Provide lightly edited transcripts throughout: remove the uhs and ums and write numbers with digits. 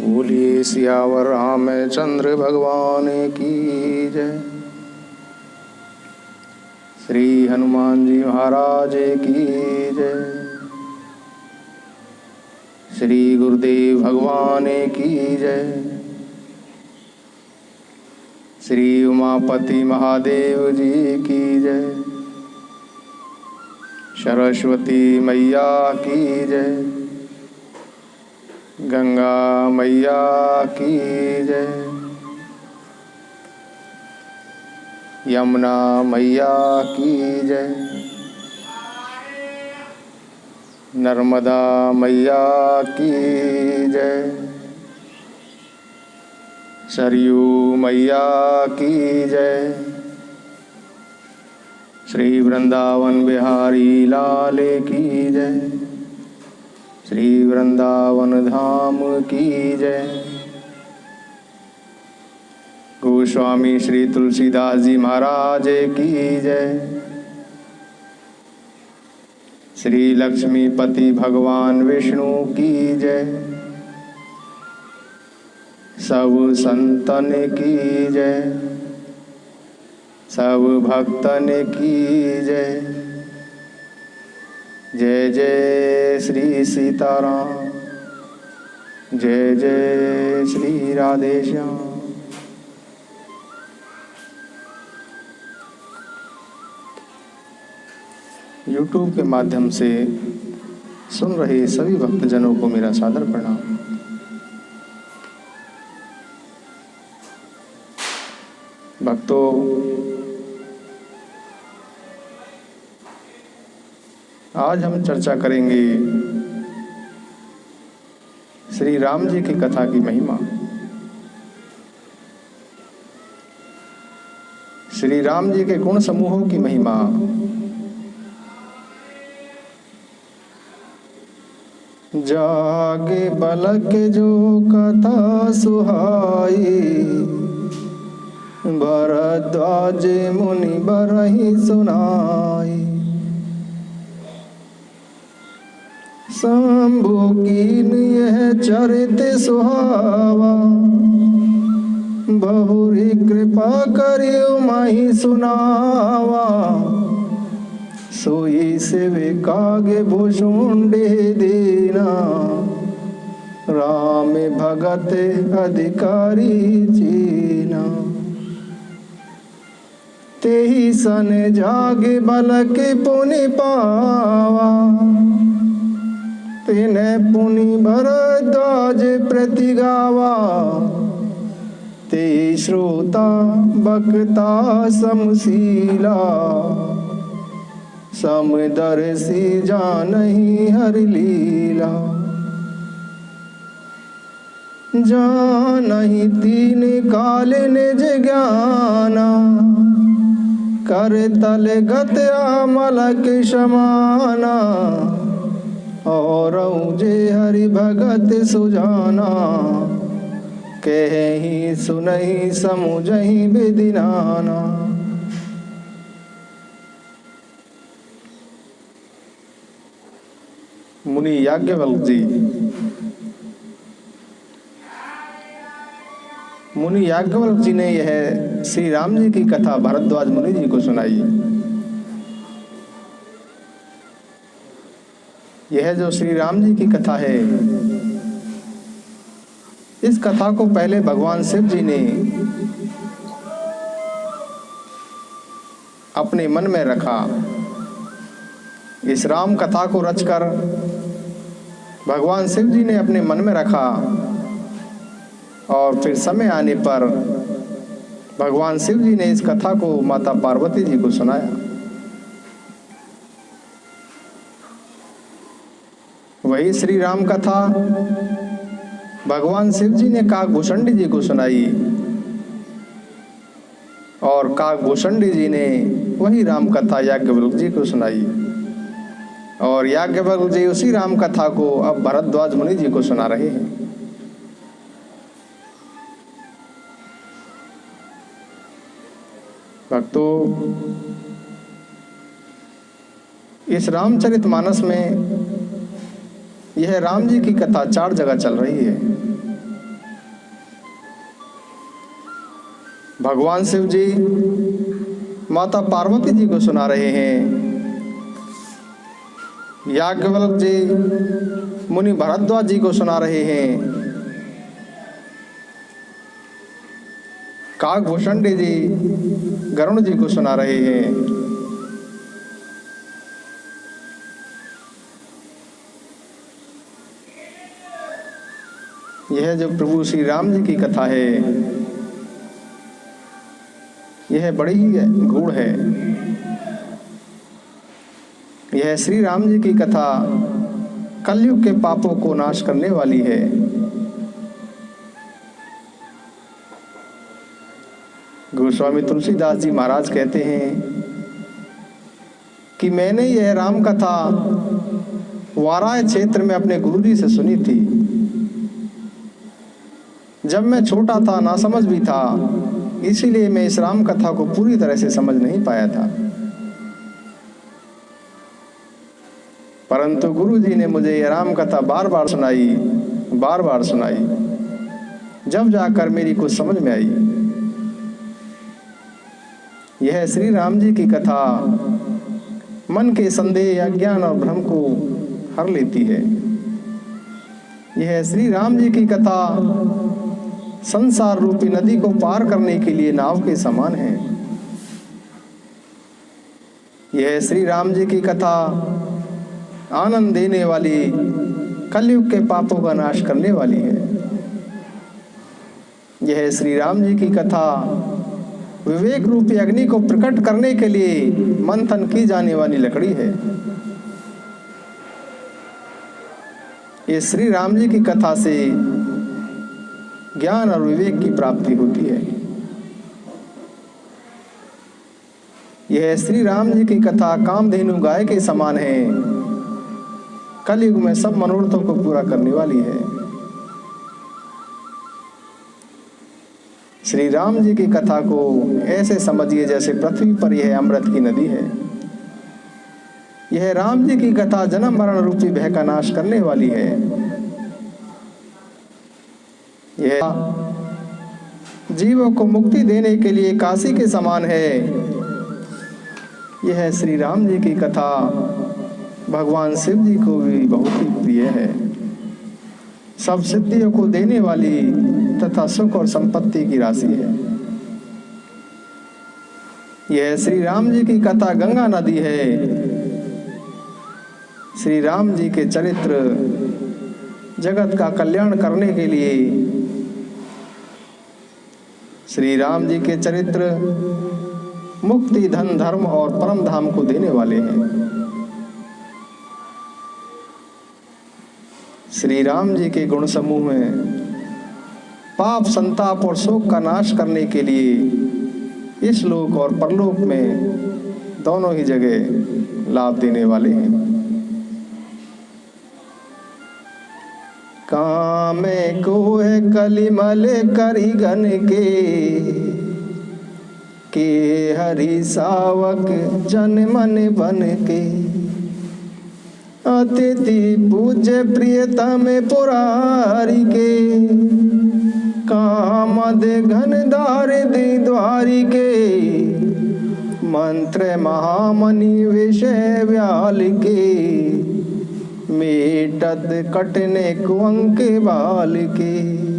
बोलिए सियावर रामचंद्र भगवान की जय। श्री हनुमान जी महाराज की जय। श्री गुरुदेव भगवान की जय। श्री उमापति महादेव जी की जय। सरस्वती मैया की जय। गंगा मैया की जय। यमुना मैया की जय। नर्मदा मैया की जय। सरयू मैया की जय। श्री वृंदावन बिहारी लाल की जय। श्री वृंदावन धाम की जय। गोस्वामी श्री तुलसीदास जी महाराज की जय। श्री लक्ष्मीपति भगवान विष्णु की जय। सब संतन की जय। सब भक्तन की जय। जय जय श्री सीताराम। जय जय श्री राधेश्याम। YouTube के माध्यम से सुन रहे सभी भक्तजनों को मेरा सादर प्रणाम। भक्तों, आज हम चर्चा करेंगे श्री राम जी की कथा की महिमा। श्री राम जी के गुण समूहों की महिमा। जागे बलक जो कथा सुहाई, भरद्वाज मुनि बरहि सुनाई। शंभु कीन यह चरित सुहावा, बहुरी कृपा करियो माही सुनावा। सोई से कागे भुषुंडे दीना, राम भगत अधिकारी चीना। तेहि सन जागे बलक पुनि पावा, तिन्हे पुनि भरद्वाज प्रति गावा। ते श्रोता बक्ता समशीला, समदर्शी जानहि हरि लीला। जानहि तीन काल निज ज्ञाना, कर तल गत अमलक समाना। और जे हरि भगत सुजाना, कहि सुनहि समुझहि विधि नाना। मुनि याज्ञवल्क्य जी, मुनि याज्ञवल्क्य जी ने यह श्री राम जी की कथा भरद्वाज मुनि जी को सुनाई। यह जो श्री राम जी की कथा है, इस कथा को पहले भगवान शिव जी ने अपने मन में रखा। इस राम कथा को रचकर भगवान शिव जी ने अपने मन में रखा, और फिर समय आने पर भगवान शिव जी ने इस कथा को माता पार्वती जी को सुनाया। वही श्री राम कथा भगवान शिव जी ने काकभूषणी जी को सुनाई, और काकभूषणी जी ने वही राम कथा याज्ञवल्क्य जी को सुनाई, और याज्ञवल्क्य जी उसी राम कथा को अब भरद्वाज मुनि जी को सुना रहे हैं। भक्तों, इस रामचरितमानस में यह राम जी की कथा 4 जगह चल रही है। भगवान शिव जी माता पार्वती जी को सुना रहे हैं, याज्ञवल्क्य जी मुनि भरद्वाज जी को सुना रहे हैं, काकभूषणी जी गरुण जी को सुना रहे हैं। यह जो प्रभु श्री राम जी की कथा है, यह बड़ी ही गूढ़ है। यह श्री राम जी की कथा कलयुग के पापों को नाश करने वाली है। गोस्वामी तुलसीदास जी महाराज कहते हैं कि मैंने यह राम कथा वाराय क्षेत्र में अपने गुरुजी से सुनी थी। जब मैं छोटा था, नासमझ भी था, इसीलिए मैं इस राम कथा को पूरी तरह से समझ नहीं पाया था। परंतु गुरुजी ने मुझे यह राम कथा बार बार सुनाई, जब जाकर मेरी कुछ समझ में आई। यह श्री राम जी की कथा मन के संदेह, अज्ञान और भ्रम को हर लेती है। यह श्री राम जी की कथा संसार रूपी नदी को पार करने के लिए नाव के समान है। यह श्री राम जी की कथा आनंद देने वाली, कलयुग के पापों का नाश करने वाली है। यह श्री राम जी की कथा विवेक रूपी अग्नि को प्रकट करने के लिए मंथन की जाने वाली लकड़ी है। ये श्री राम जी की कथा से ज्ञान और विवेक की प्राप्ति होती है। यह श्री राम जी की कथा कामधेनु गाय के समान है, कलयुग में सब मनोरथों को पूरा करने वाली है। श्री राम जी की कथा को ऐसे समझिए जैसे पृथ्वी पर यह अमृत की नदी है। यह राम जी की कथा जन्म मरण रूपी भय का नाश करने वाली है। यह जीवों को मुक्ति देने के लिए काशी के समान है। यह श्री राम जी की कथा भगवान शिव जी को भी बहुत ही प्रिय है। सब सिद्धियों को देने वाली तथा सुख और संपत्ति की राशि है। यह श्री राम जी की कथा गंगा नदी है। श्री राम जी के चरित्र जगत का कल्याण करने के लिए, श्री राम जी के चरित्र मुक्ति, धन, धर्म और परम धाम को देने वाले हैं। श्री राम जी के गुण समूह में पाप, संताप और शोक का नाश करने के लिए इस लोक और परलोक में दोनों ही जगह लाभ देने वाले हैं। कामे कोह कलिमल करिगन के हरि सावक जन मन बन के, अतिथि पूज्य प्रियतम पुरारी के, कामद घन दारिद्र द्वारी के, मंत्र महामणि विषय व्याल के, मेटत कटने कुंक बाल के।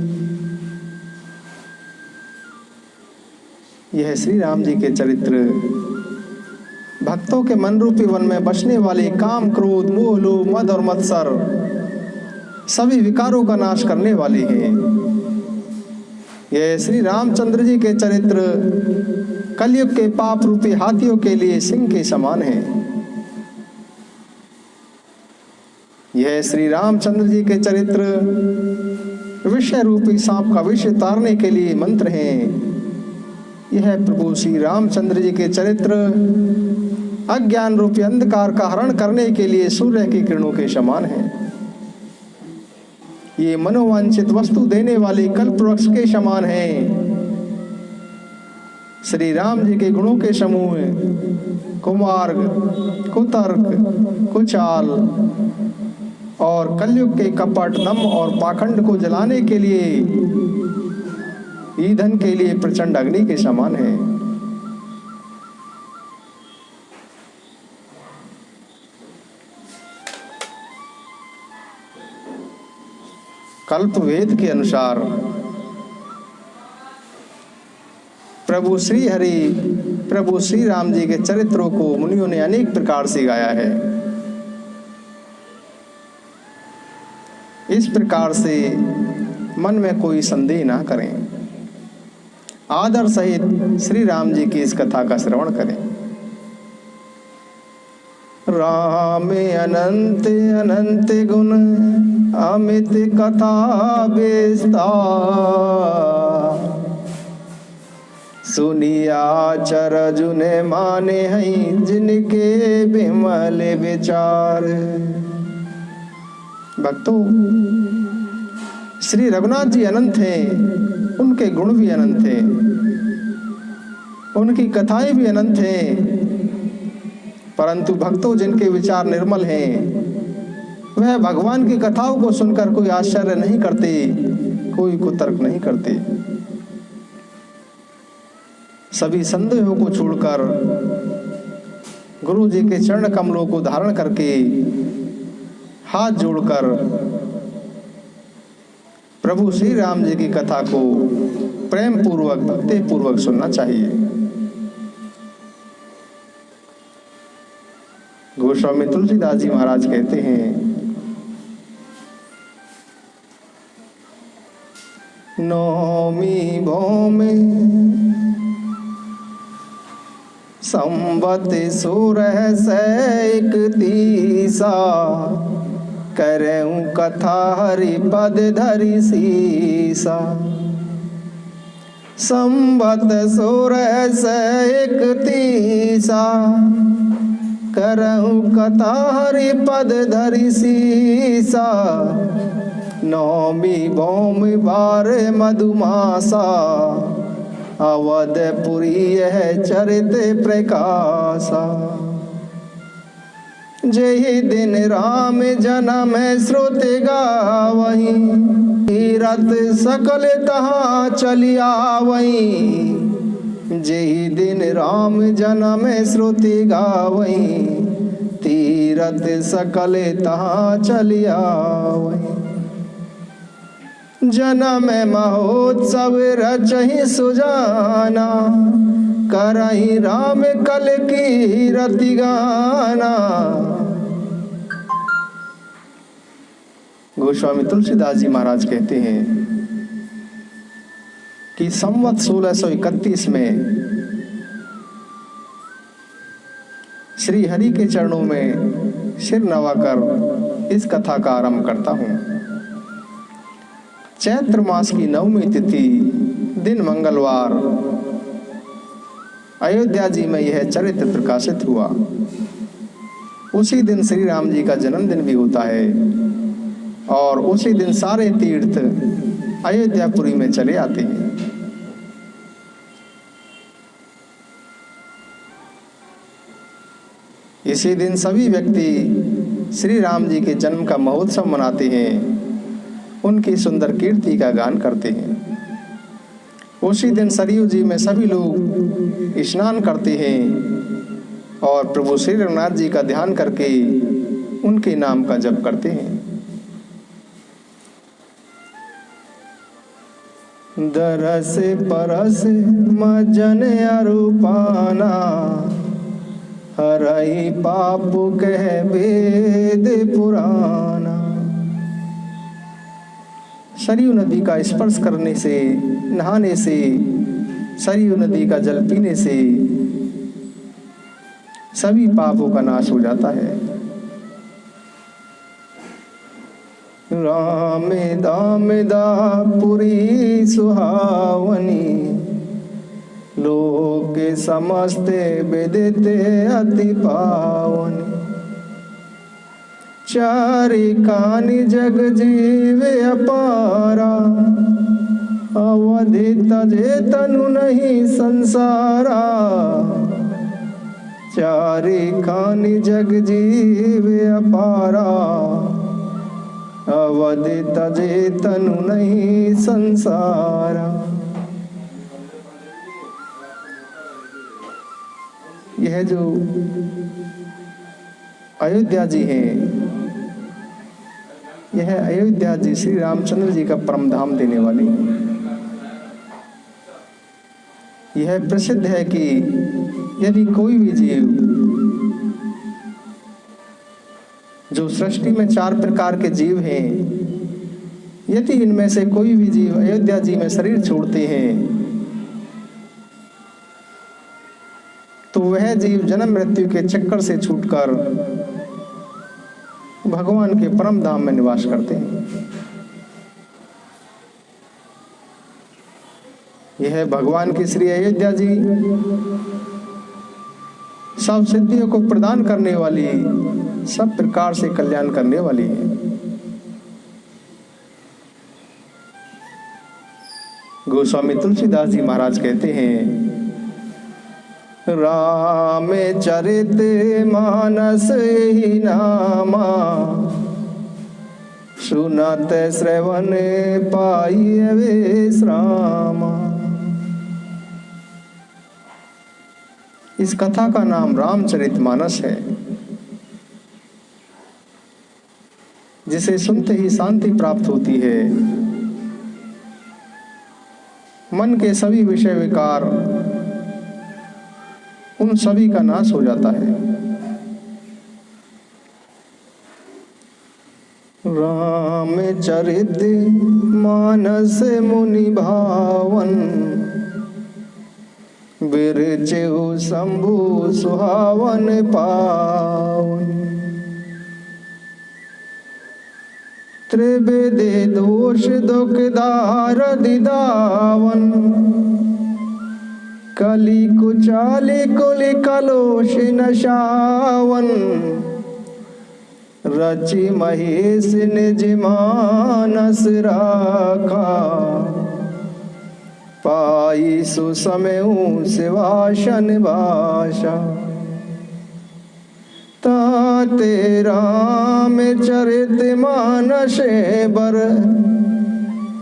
यह श्री राम जी के चरित्र भक्तों के मन रूपी वन में बसने वाले काम, क्रोध, मोह, लोभ, मद और मत्सर सभी विकारों का नाश करने वाले हैं। यह श्री रामचंद्र जी के चरित्र कलयुग के पाप रूपी हाथियों के लिए सिंह के समान है। यह श्री रामचंद्र जी के चरित्र विषय रूपी सांप का विष उतारने के लिए मंत्र हैं। यह प्रभु श्री रामचंद्र जी के चरित्र अज्ञान रूपी अंधकार का हरण करने के लिए सूर्य की किरणों के समान है। ये मनोवांछित वस्तु देने वाले कल्प वृक्ष के समान है। श्री राम जी के गुणों के समूह कुमार्ग, कुतर्क, कुचाल और कलयुग के कपट, दम और पाखंड को जलाने के लिए ईंधन के लिए प्रचंड अग्नि के समान है। कल्प वेद के अनुसार प्रभु श्री हरि, प्रभु श्री राम जी के चरित्रों को मुनियों ने अनेक प्रकार से गाया है। इस प्रकार से मन में कोई संदेह ना करें, आदर सहित श्री राम जी की इस कथा का श्रवण करें। राम अनंत अनंत गुण अमित कथा विस्तार, सुनिया चरजुन माने हैं जिनके विमल विचार। भक्तों, श्री रघुनाथ जी अनंत हैं, उनके गुण भी अनंत हैं, उनकी कथाएं भी अनंत हैं, परंतु भक्तों जिनके विचार निर्मल हैं वह भगवान की कथाओं को सुनकर कोई आश्चर्य नहीं करते, कोई कुतर्क नहीं करते। सभी संदेहों को छोड़कर गुरु जी के चरण कमलों को धारण करके हाथ जोड़कर प्रभु श्री राम जी की कथा को प्रेम पूर्वक, भक्ति पूर्वक सुनना चाहिए। गोस्वामी तुलसीदास जी महाराज कहते हैं, नौमी भौमे संवत सोरह सैक तीसा, करूं कथा हरि पद धरि सीसा। संवत सोरह सैक तीसा, करहूं कथा हरि पद धरि सीसा। नौमी भौम बार मधुमासा, अवधपुरी यह चरित प्रकाशा। जय दिन राम जन्म श्रुति गावहीं, तीरथ सकल तहाँ चलिया वहीं। जय दिन राम जन्म श्रुति गावहीं, तीरथ सकल तहाँ चलिया वहीं। जन्म महोत्सव रचहि सुजाना, करहि राम कल की रति गाना। गोस्वामी तुलसीदास जी महाराज कहते हैं कि संवत 1631 में श्री हरि के चरणों में सिर नवाकर इस कथा का आरंभ करता हूँ। चैत्र मास की 9वीं तिथि दिन मंगलवार अयोध्या जी में यह चरित्र प्रकाशित हुआ। उसी दिन श्री राम जी का जन्मदिन भी होता है और उसी दिन सारे तीर्थ अयोध्यापुरी में चले आते हैं। इसी दिन सभी व्यक्ति श्री राम जी के जन्म का महोत्सव मनाते हैं, उनकी सुंदर कीर्ति का गान करते हैं। उसी दिन सरयू जी में सभी लोग स्नान करते हैं और प्रभु श्री रघुनाथ जी का ध्यान करके उनके नाम का जप करते हैं। दरस परस मजन अरूपाना, हरई पाप कह वेद पुराना। सरयू नदी का स्पर्श करने से, नहाने से, सरयू नदी का जल पीने से सभी पापों का नाश हो जाता है। राम दाम दापुरी सुहावनी, लोक समस्ते विदिते अति पावनी। चारि कानि जग जीवे अपारा, अवधि तजे तनु नहीं संसारा। चारि कानि जग जीवे अपारा, अवधि तजे तनु नहीं संसारा। यह जो अयोध्या जी हैं, यह अयोध्या जी श्री रामचंद्र जी का परम धाम देने वाली है। यह प्रसिद्ध है कि यदि कोई भी जीव जो सृष्टि में 4 प्रकार के जीव हैं, यदि इनमें से कोई भी जीव अयोध्या जी में शरीर छोड़ते हैं तो वह जीव जन्म मृत्यु के चक्कर से छूटकर भगवान के परम धाम में निवास करते हैं। यह भगवान की श्री अयोध्या जी सब सिद्धियों को प्रदान करने वाली, सब प्रकार से कल्याण करने वाली है। गोस्वामी तुलसीदास जी महाराज कहते हैं, राम चरित मानस ही नामा, सुनत श्रवण पाई विश्रामा। इस कथा का नाम रामचरितमानस है, जिसे सुनते ही शांति प्राप्त होती है, मन के सभी विषय विकार उन सभी का नाश हो जाता है। रामचरित मानस मुनि भावन, बिरचेउ शंभु सुहावन पावन। त्रिवेदे दोष दुखदार दिदावन, कली कुचाली कुली कलोष नशावन। रचि महेश निज मानस राखा, पाई सुसमयु शिवाशन भाषा। ताते राम चरित मानस बर,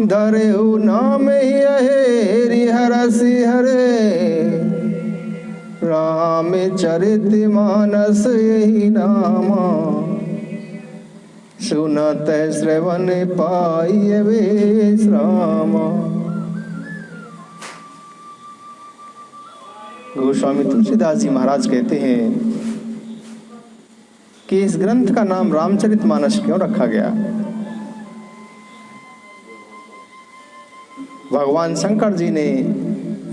धरेउ नाम हेरि हरसि हरे। राम चरित मानस यही नामा, सुनत श्रवण पाई विश्रामा। गोस्वामी तुलसीदास जी महाराज कहते हैं कि इस ग्रंथ का नाम रामचरितमानस क्यों रखा गया। भगवान शंकर जी ने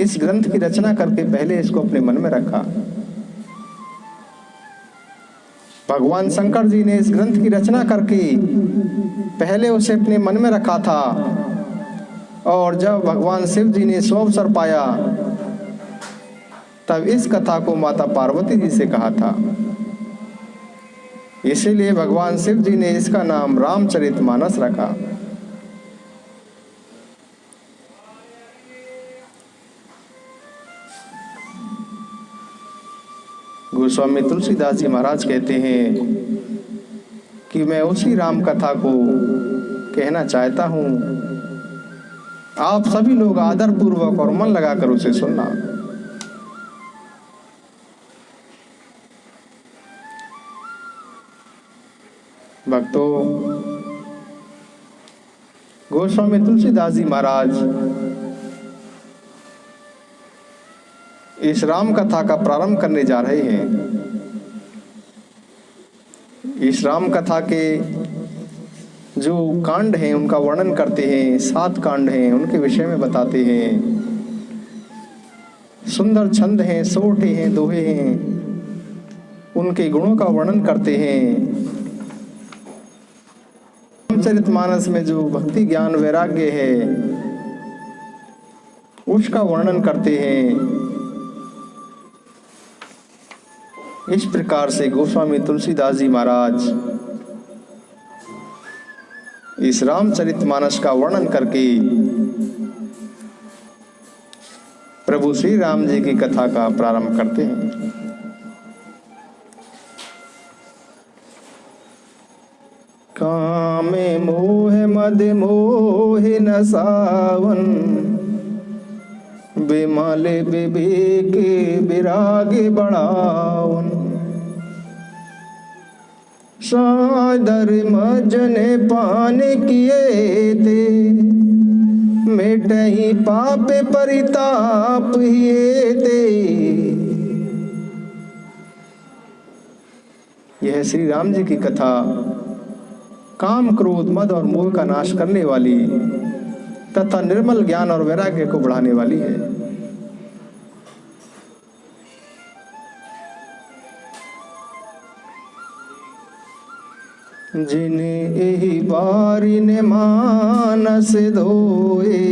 इस ग्रंथ की रचना करके पहले इसको अपने मन में रखा। भगवान शंकर जी ने इस ग्रंथ की रचना करके पहले उसे अपने मन में रखा था, और जब भगवान शिव जी ने सो अवसर पाया तब इस कथा को माता पार्वती जी से कहा था। इसीलिए भगवान शिव जी ने इसका नाम रामचरितमानस रखा। गोस्वामी तुलसीदास जी महाराज कहते हैं कि मैं उसी राम कथा को कहना चाहता हूँ। आप सभी लोग आदर पूर्वक और मन लगाकर उसे सुनना। भक्तों, गोस्वामी तुलसीदास जी महाराज इस राम कथा का प्रारंभ करने जा रहे हैं। इस राम कथा के जो कांड हैं उनका वर्णन करते हैं। 7 कांड हैं, उनके विषय में बताते हैं। सुंदर छंद हैं, सोठे हैं, दोहे हैं, उनके गुणों का वर्णन करते हैं। रामचरितमानस में जो भक्ति ज्ञान वैराग्य है उसका वर्णन करते हैं। इस प्रकार से गोस्वामी तुलसीदास जी महाराज इस रामचरितमानस का वर्णन करके प्रभु श्री राम जी की कथा का प्रारंभ करते हैं। कामे मोह मद मोह न सावन, बेमाले विवेक विरागे बढ़ावन, सादर मजने पान किए थे, मेटही पाप परिताप हिए थे। यह श्री राम जी की कथा काम, क्रोध, मद और मोह का नाश करने वाली तथा निर्मल ज्ञान और वैराग्य को बढ़ाने वाली है। जिन्हें यही बारी ने मानस धोए,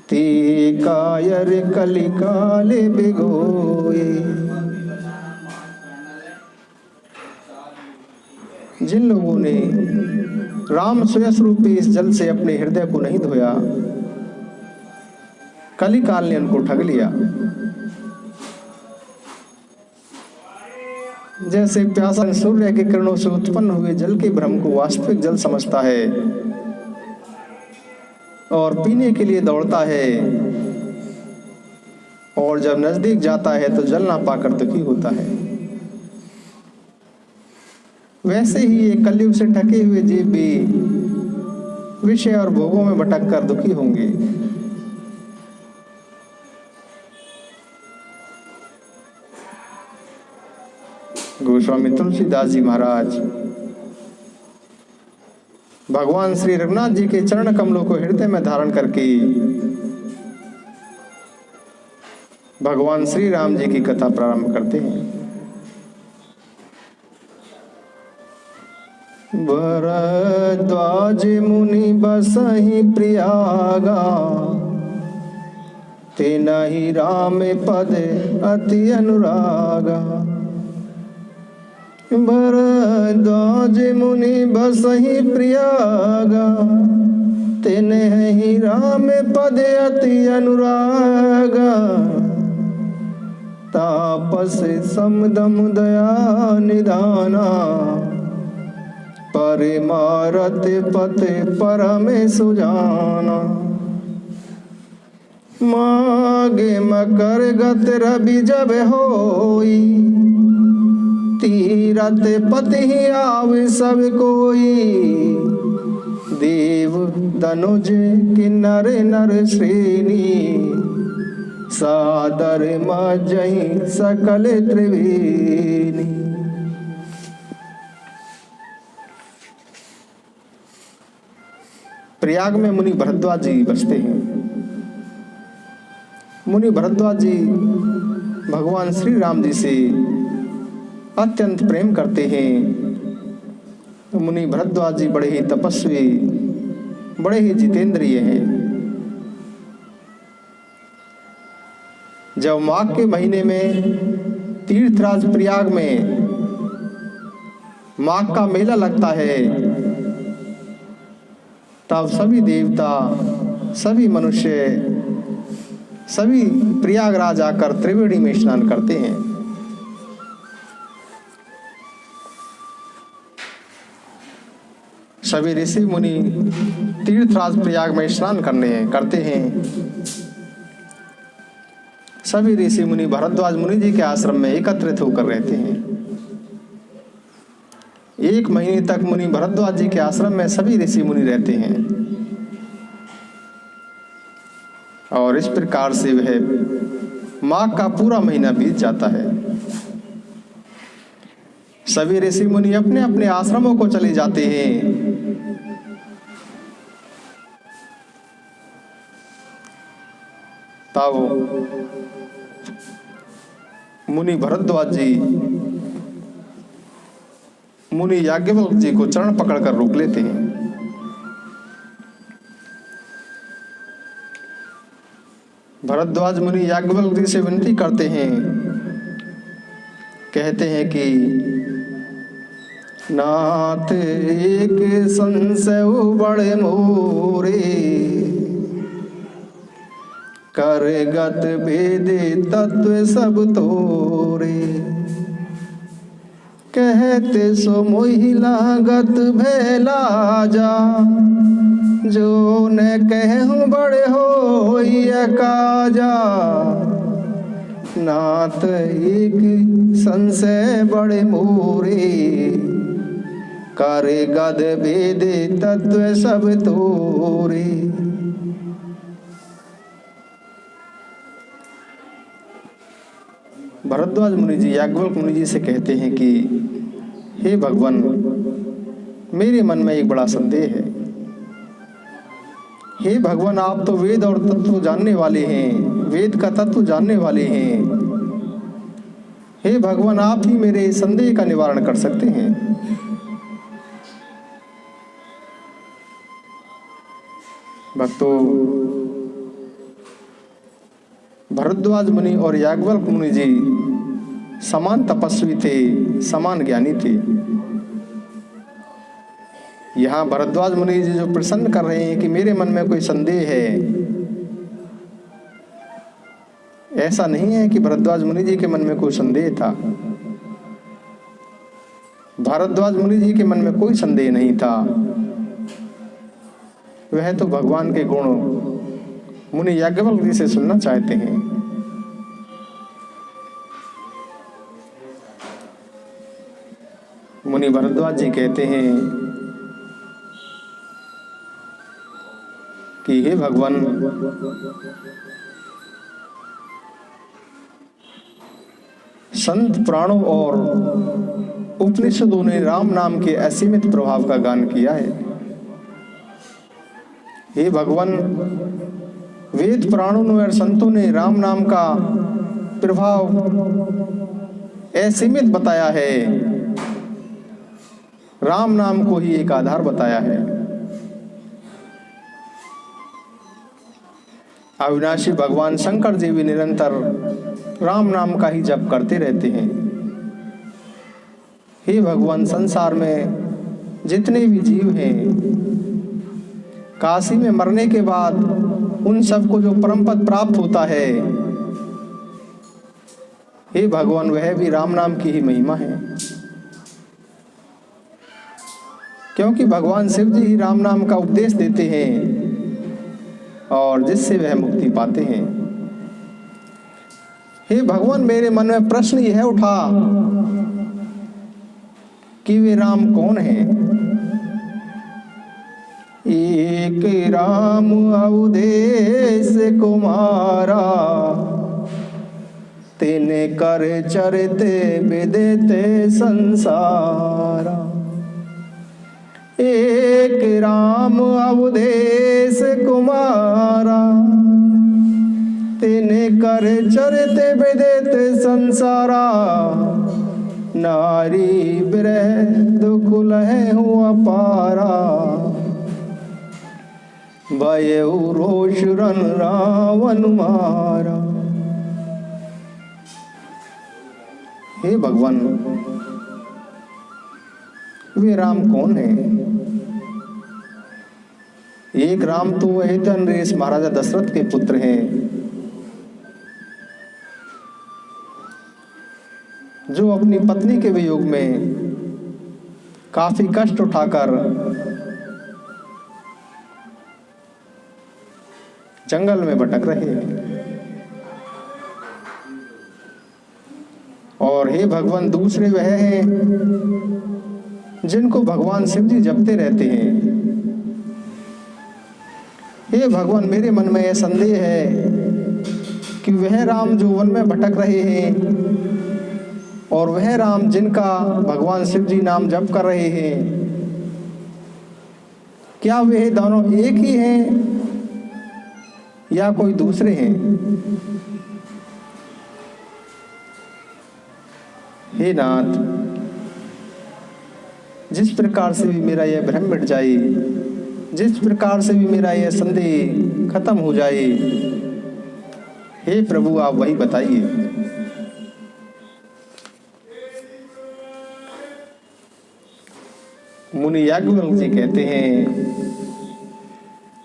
ते कायर कलिकाले बिगोए। जिन लोगों ने राम सुयस रूपी इस जल से अपने हृदय को नहीं धोया, कलिकाल ने उनको ठग लिया। जैसे प्यासा सूर्य के किरणों से उत्पन्न हुए जल के भ्रम को वास्तविक जल समझता है और पीने के लिए दौड़ता है, और जब नजदीक जाता है तो जल ना पाकर दुखी होता है, वैसे ही ये कलयुग से ठके हुए जीव भी विषय और भोगों में भटक कर दुखी होंगे। गोस्वामी तुलसीदास जी महाराज भगवान श्री रघुनाथ जी के चरण कमलों को हृदय में धारण करके भगवान श्री राम जी की कथा प्रारंभ करते हैं। भरद्वाज मुनि बसहि प्रयागा, तेनहि राम पद अति अनुरागा। भरद्वाज मुनि बसहि प्रयागा, तेनहि राम पद अति अनुरागा। तापस समदम दया निधाना, परिमारत पत परम सुजाना। मागे मकर गत रवि जब होई, तीरथ पति आवे सब कोई। देव धनुज किन्नर नर श्रेणी, सादर मजहि सकल त्रिवेणी। प्रयाग में मुनि भरद्वाज जी बसते हैं। मुनि भरद्वाज जी भगवान श्री राम जी से अत्यंत प्रेम करते हैं। मुनि भरद्वाज जी बड़े ही तपस्वी, बड़े ही जितेंद्रिय हैं। जब माघ के महीने में तीर्थराज प्रयाग में माघ का मेला लगता है, तब सभी देवता, सभी मनुष्य, सभी प्रयागराज आकर त्रिवेणी में स्नान करते हैं। सभी ऋषि मुनि तीर्थराज प्रयाग में स्नान करते हैं। सभी ऋषि मुनि भरद्वाज मुनि जी के आश्रम में एकत्रित होकर रहते हैं। 1 महीने तक मुनि भरद्वाज जी के आश्रम में सभी ऋषि मुनि रहते हैं, और इस प्रकार से वह माघ का पूरा महीना बीत जाता है। सभी ऋषि मुनि अपने अपने आश्रमों को चले जाते हैं। तब मुनि भरद्वाज जी मुनि याज्ञवल्क्य जी को चरण पकड़कर रोक लेते हैं। भरद्वाज मुनि याज्ञवल्क्य जी से विनती करते हैं, कहते हैं कि नाथ एक संशय बड़े मोरे, करगत भेदे तत्व सब तोरे। कहते सो मोहि लागत भैला जा, जो न कहूँ बड़े हो काजा, नात एक संशय बड़े मोरे, करे गद भेद तत्व सब तोरे। भरद्वाज मुनि जी याज्ञवल्क्य मुनि जी से कहते हैं कि हे भगवान, मेरे मन में एक बड़ा संदेह है। हे भगवान, आप तो वेद और तत्व जानने वाले हैं, वेद का तत्व जानने वाले हैं। हे भगवान, आप ही मेरे संदेह का निवारण कर सकते हैं। भक्तों, भरद्वाज मुनि और याज्ञवल्क्य मुनि जी समान तपस्वी थे, समान ज्ञानी थे। यहाँ भरद्वाज मुनि जी जो प्रश्न कर रहे हैं कि मेरे मन में कोई संदेह है, ऐसा नहीं है कि भरद्वाज मुनि जी के मन में कोई संदेह था। भरद्वाज मुनि जी के मन में कोई संदेह नहीं था। वह तो भगवान के गुण मुनि याज्ञवल्क्य जी से सुनना चाहते हैं। मुनि भरद्वाज जी कहते हैं कि हे भगवान, संत पुराणों और उपनिषदों ने राम नाम के असीमित प्रभाव का गान किया है। हे भगवान, वेद पुराणों और संतों ने राम नाम का प्रभाव असीमित बताया है, राम नाम को ही एक आधार बताया है। अविनाशी भगवान शंकर जी भी निरंतर राम नाम का ही जप करते रहते हैं। हे भगवान, संसार में जितने भी जीव हैं, काशी में मरने के बाद उन सबको जो परम पद प्राप्त होता है, हे भगवान, वह भी राम नाम की ही महिमा है। क्योंकि भगवान शिव जी ही राम नाम का उपदेश देते हैं और जिससे वह मुक्ति पाते हैं। हे भगवान, मेरे मन में प्रश्न यह उठा कि वे राम कौन हैं? एक राम अवधेश कुमारा, तिने कर चरते विदिते संसारा। एक राम अवधेश कुमारा, तिने कर चरते विदिते संसारा। नारी विरह दुख लहे हुआ पारा, भयउ रोष रन रावण मारा। हे भगवान, वे राम कौन है? एक राम तो वही तो नरेश महाराजा दशरथ के पुत्र हैं, जो अपनी पत्नी के वियोग में काफी कष्ट उठाकर जंगल में भटक रहे हैं। और हे भगवान, दूसरे वह हैं जिनको भगवान शिव जी जपते रहते हैं। हे भगवान, मेरे मन में यह संदेह है कि वह राम जो वन में भटक रहे हैं और वह राम जिनका भगवान शिव जी नाम जप कर रहे हैं, क्या वे दोनों एक ही हैं या कोई दूसरे हैं? हे नाथ, जिस प्रकार से भी मेरा यह भ्रम मिट जाए, जिस प्रकार से भी मेरा यह संदेह खत्म हो जाए, हे प्रभु, आप वही बताइए। मुनि याज्ञवल्क्य जी कहते हैं,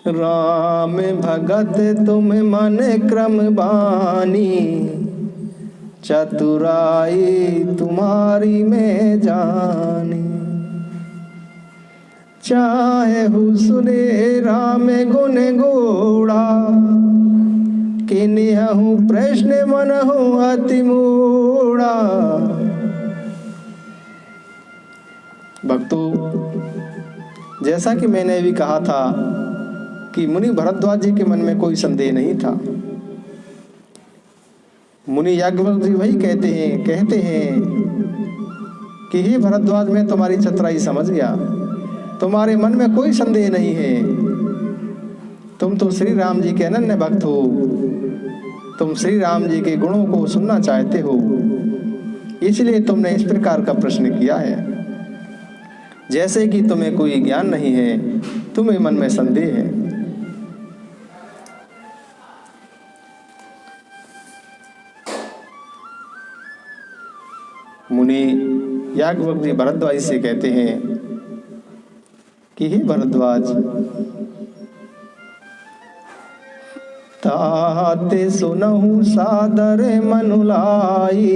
राम भगत तुम मन क्रम बानी, चतुराई तुम्हारी में जानी। चाहे हु सुने राम निहु प्रश्न मनहु अति मूढ़ा। भक्तों, जैसा कि मैंने अभी कहा था कि मुनि भरद्वाज जी के मन में कोई संदेह नहीं था। मुनि याज्ञवल्क्य जी वही कहते हैं कि हे भरद्वाज, मैं तुम्हारी चतुराई समझ गया, तुम्हारे मन में कोई संदेह नहीं है। तुम तो श्री राम जी के अनन्य भक्त हो, तुम श्री राम जी के गुणों को सुनना चाहते हो, इसलिए तुमने इस प्रकार का प्रश्न किया है। जैसे कि तुम्हें कोई ज्ञान नहीं है, तुम्हें मन में संदेह है। मुनि याज्ञवल्क्य जी भरद्वाज से कहते हैं कि हे भरद्वाज, ताते सुनहु सादर मनुलाई,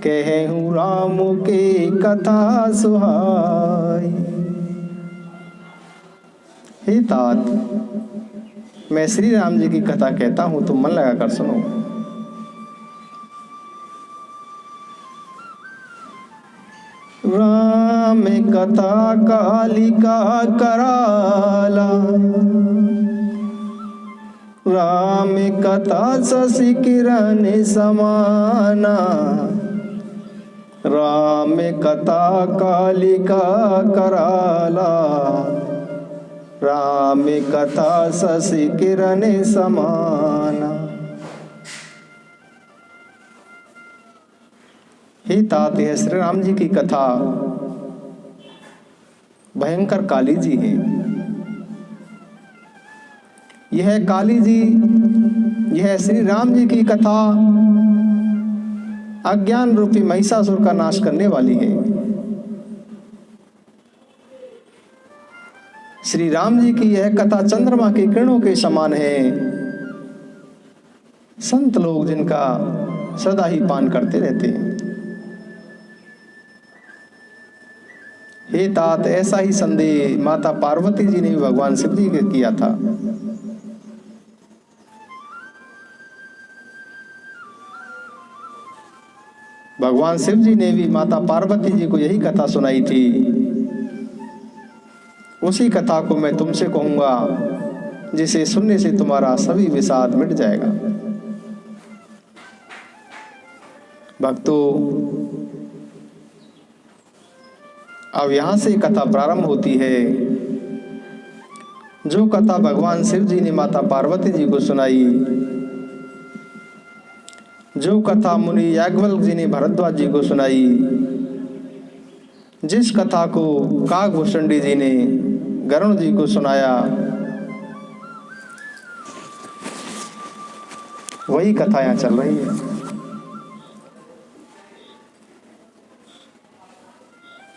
कहूँ राम के कथा सुहाई। हे तात, मैं श्री राम जी की कथा कहता हूँ, तुम मन लगा कर सुनो। राम कथा कालिका कराला, राम कथा शशि किरण समाना, राम कथा कालिका कराला, राम कथा शशि किरण समाना। हे तात, यह श्री राम जी की कथा भयंकर काली जी है। यह काली जी, यह श्री राम जी की कथा अज्ञान रूपी महिषासुर का नाश करने वाली है। श्री राम जी की यह कथा चंद्रमा की किरणों के समान है। संत लोग जिनका सदा ही पान करते रहते हैं। हे तात, ऐसा ही संदेह माता पार्वती जी ने भी भगवान शिव जी के किया था। भगवान शिव जी ने भी माता पार्वती जी को यही कथा सुनाई थी। उसी कथा को मैं तुमसे कहूंगा, जिसे सुनने से तुम्हारा सभी विषाद मिट जाएगा। भक्तों, अब यहां से कथा प्रारंभ होती है। जो कथा भगवान शिव जी ने माता पार्वती जी को सुनाई, जो कथा मुनि याज्ञवल्क्य जी ने भरद्वाज जी को सुनाई, जिस कथा को काकभूषणी जी ने गरुड़ जी को सुनाया, वही कथा यहाँ चल रही है।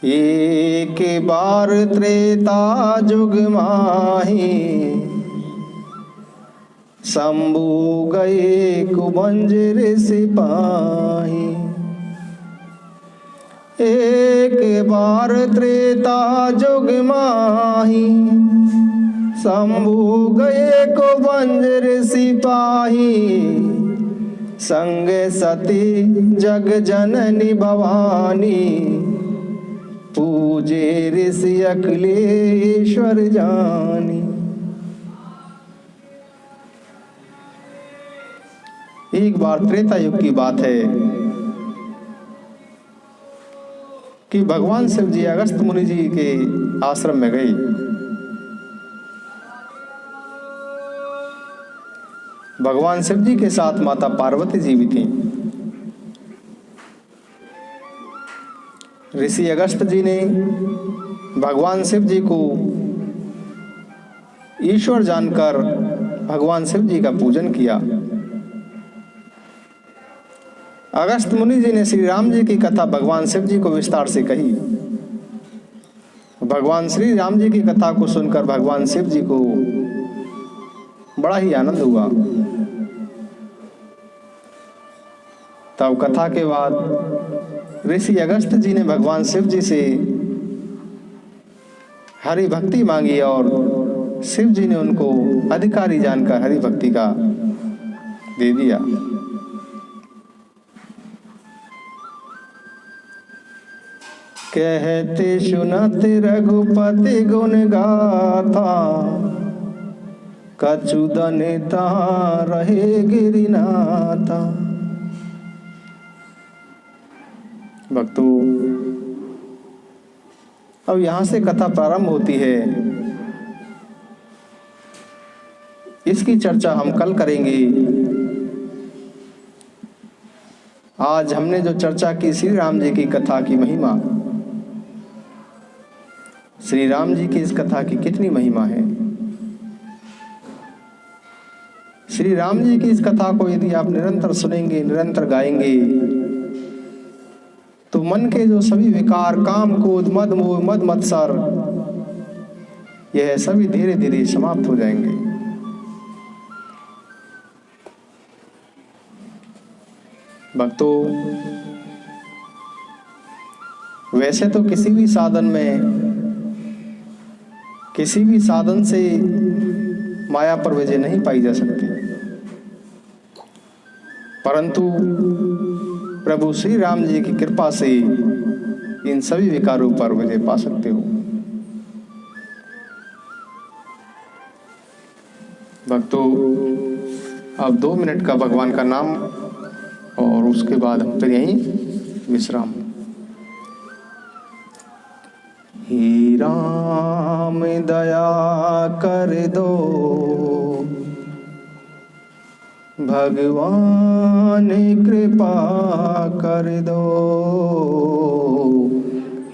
एक बार त्रेता जुग माही, शंभु गए कुबंजर सिपाही। एक बार त्रेता जुग माही, शंभु गए कुबंजर सिपाही। संग सती जग जननी भवानी, पूजे ऋषि अखिलेश्वर जानी। एक बार त्रेता युग की बात है कि भगवान शिव जी अगस्त मुनि जी के आश्रम में गए। भगवान शिव जी के साथ माता पार्वती जी भी थी। ऋषि अगस्त जी ने भगवान शिव जी को ईश्वर जानकर भगवान शिव जी का पूजन किया। अगस्त मुनि जी ने श्री राम जी की कथा भगवान शिव जी को विस्तार से कही। भगवान श्री राम जी की कथा को सुनकर भगवान शिव जी को बड़ा ही आनंद हुआ। तब कथा के बाद ऋषि अगस्त जी ने भगवान शिव जी से हरि भक्ति मांगी और शिव जी ने उनको अधिकारी जानकर हरि भक्ति का दे दिया। कहते सुनत रघुपति गुण गाथा, कछुदन तहाँ रहे गिरिनाथा। भक्तों, अब यहां से कथा प्रारंभ होती है। इसकी चर्चा हम कल करेंगे। आज हमने जो चर्चा की श्री राम जी की कथा की महिमा, श्री राम जी की इस कथा की कितनी महिमा है। श्री राम जी की इस कथा को यदि आप निरंतर सुनेंगे, निरंतर गाएंगे, तो मन के जो सभी विकार, काम, क्रोध, मद, मोह, मद मत्सर, यह सभी धीरे धीरे समाप्त हो जाएंगे। भक्तों, वैसे तो किसी भी साधन से माया पर विजय नहीं पाई जा सकती, परंतु प्रभु श्री राम जी की कृपा से इन सभी विकारों पर विजय पा सकते हो। भक्तों, अब 2 मिनट का भगवान का नाम और उसके बाद हम फिर यहीं विश्राम। हे राम दया कर दो, भगवान कृपा कर दो।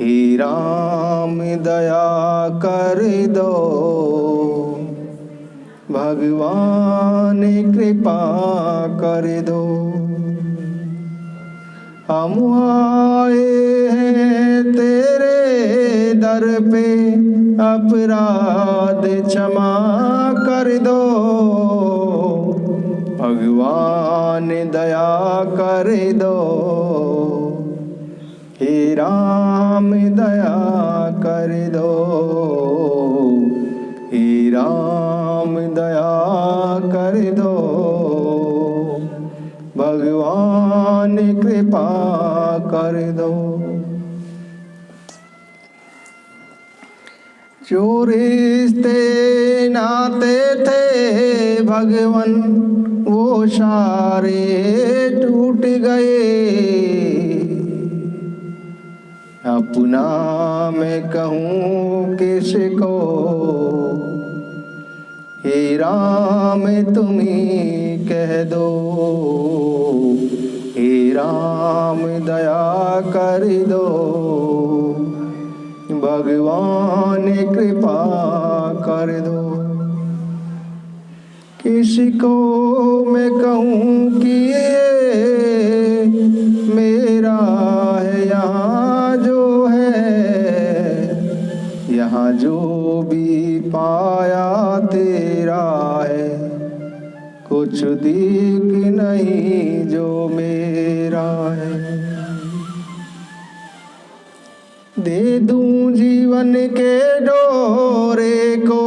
हे राम दया कर दो, भगवान कृपा कर दो। हम आए हैं तेरे दर पे, अपराध क्षमा कर दो। भगवान दया कर दो, हे राम दया कर दो। हे राम दया कर दो, भगवान कृपा कर दो। जो रिश्ते नाते थे भगवन, वो सारे टूट गए। अपना मैं कहूँ किसको, हे राम तुम ही कह दो। हे राम दया कर दो, भगवान कृपा कर दो। किसको मैं कहूँ कि ये मेरा है, यहाँ जो है, यहाँ जो भी पाया तेरा है। कुछ दिख नहीं जो मेरा है। दे दूं जीवन के डोरे को,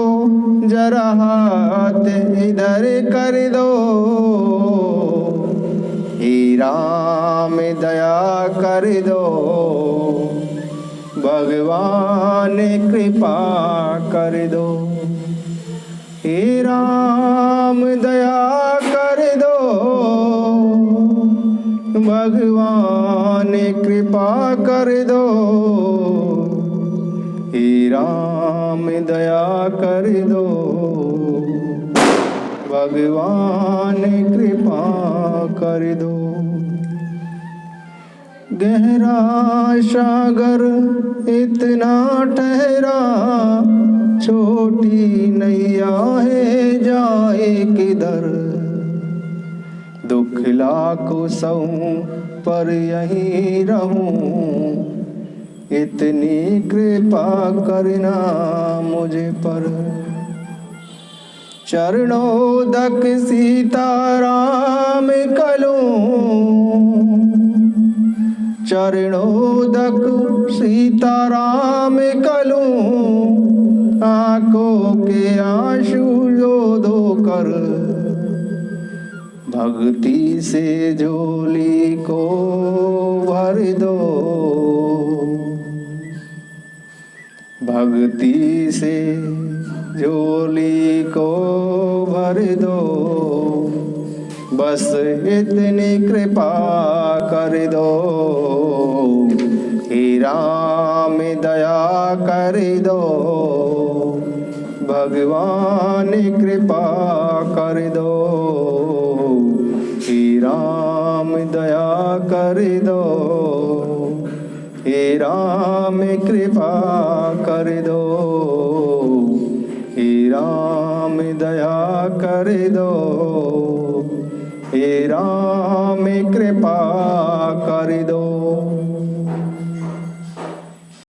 जरा हाथ इधर कर दो। हे राम दया कर दो, भगवान कृपा कर दो। हे राम दया कर दो, भगवान कृपा कर दो। हे राम दया कर दो, भगवान कृपा कर दो। गहरा सागर इतना ठहरा, छोटी नैया है जाए किधर। दुख लाखों सहूं पर यहीं रहूं, इतनी कृपा करना मुझ पर। चरणोदक सीताराम कलूं, चरणोदक सीताराम कलूं। आंखों के आंसू लो धो कर, भक्ति से झोली को भर दो, भक्ति से झोली को भर दो, बस इतनी कृपा कर दो, हे राम दया कर दो, भगवान कृपा कर दो, हे राम दया कर दो, हे राम कृपा कर दो, हे राम दया कर दो, हे राम कृपा कर दो।